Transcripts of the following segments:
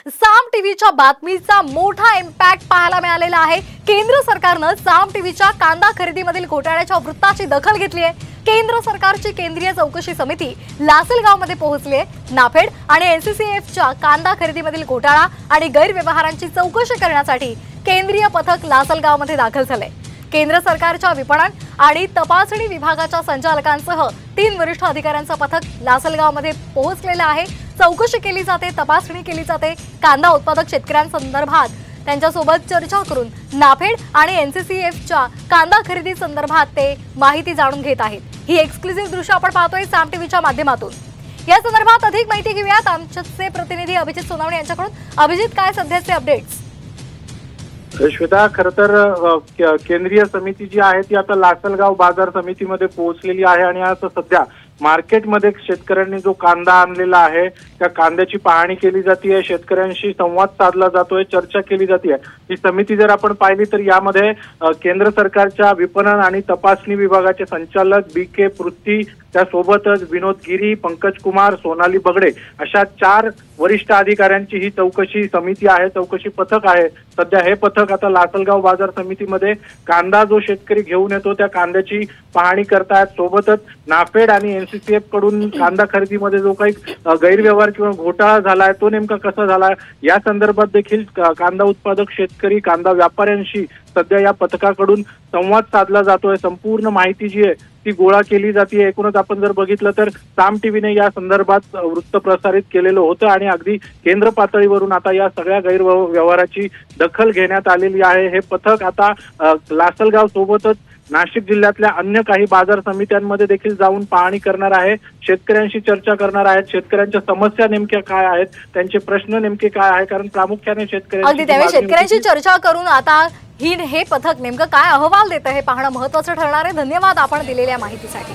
साम टीव्हीच्या बातमीचा मोठा इम्पॅक्ट पाहायला मिळालेला आहे। केंद्र सरकारने साम टीव्हीच्या कांदा खरेदीमधील घोटाळ्याच्या वृत्ताची दखल घेतली आहे। केंद्र सरकारची केंद्रीय चौकशी समिती लासलगावमध्ये पोहोचली आहे। नाफेड आणि एनसीसीएफच्या कांदा खरेदीमधील घोटाळा आणि गैरव्यवहारांची चौकशी करण्यासाठी केंद्रीय पथक लासलगावमध्ये दाखल झाले। केंद्र सरकारच्या विपणन आणि तपासणी विभागाच्या संचालकांसह 3 वरिष्ठ अधिकाऱ्यांचं पथक लासलगावमध्ये पोहोचलेलं आहे। चौकशी केली जाते, तपासणी केली जाते। कांदा उत्पादक शेतकऱ्यांसंदर्भात त्यांच्यासोबत चर्चा करून नाफेड आणि एनसीसीएफच्या कांदा खरेदी संदर्भात ते माहिती जाणून घेत आहेत। ही एक्सक्लुझिव्ह दृश्य आपण पाहतोय साम टीव्हीच्या माध्यमातून। या संदर्भात अधिक माहिती घेऊयात आमचे प्रतिनिधी अभिजित सोनवणे यांच्याकडून। अभिजित, काय सध्याचे अपडेट्स? श्वेता, खरं तर केंद्रीय समिती जी आहे ती आता लासलगाव बाजार समितीमध्ये पोहोचलेली आहे आणि आता सध्या मार्केटमध्ये शेतकऱ्यांनी जो कांदा आणलेला आहे त्या कांद्याची पाहणी केली जाते, शेतकऱ्यांशी संवाद साधला जातोय, चर्चा केली जाते। ही समिती जर आपण पाहिली तर यामध्ये केंद्र सरकारच्या विपणन आणि तपासणी विभागाचे संचालक BK पृथ्वी, त्यासोबतच विनोद गिरी, पंकज कुमार, सोनाली बगडे अशा 4 वरिष्ठ अधिकाऱ्यांची ही चौकशी समिती आहे, चौकशी पथक आहे। सध्या हे पथक आता लासलगाव बाजार समितीमध्ये कांदा जो शेतकरी घेऊन येतो त्या कांद्याची पाहणी करतायत। सोबतच नाफेड आणि एनसीसीएफ कडून कांदा खरेदीमध्ये जो काही गैरव्यवहार किंवा घोटाळा झालाय तो नेमका कसा झालाय या संदर्भात देखील कांदा उत्पादक शेतकरी, कांदा व्यापाऱ्यांशी सध्या या पथकाकडून संवाद साधला जातोय। संपूर्ण माहिती जी आहे ती गोळा केली जाते। एकूणच आपण जर बघितलं तर साम टीव्हीने या संदर्भात वृत्त प्रसारित केलेलं होतं आणि अगदी केंद्र पातळीवरून आता या सगळ्या गैरव्यवहाराची दखल घेण्यात आलेली आहे। हे पथक आता लासलगाव सोबतच नाशिक जिल्ह्यातल्या अन्य काही बाजार समित्यांमध्ये देखील जाऊन पाहणी करणार आहे, शेतकऱ्यांशी चर्चा करणार आहेत। शेतकऱ्यांच्या समस्या नेमक्या काय आहेत, त्यांचे प्रश्न नेमके काय आहे, कारण प्रामुख्याने शेतकऱ्यांशी चर्चा करून आता हे पथक नेमकं काय अहवाल देतं हे पाहणं महत्त्वाचं ठरणार आहे। धन्यवाद आपण दिलेल्या माहितीसाठी।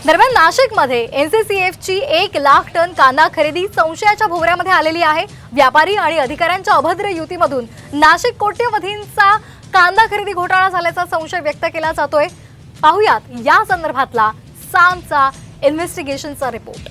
दरम्यान नाशिकमध्ये एनसीसीएफची 1 लाख टन कांदा खरेदी संशयाच्या भोवऱ्यामध्ये आलेली आहे। व्यापारी आणि अधिकाऱ्यांच्या अभद्र युतीमधून नाशिक कोट्यवधींचा कांदा खरेदी घोटाळा झाल्याचा संशय व्यक्त केला जातोय। पाहुयात या संदर्भातला सामचा इन्व्हेस्टिगेशनचा रिपोर्ट।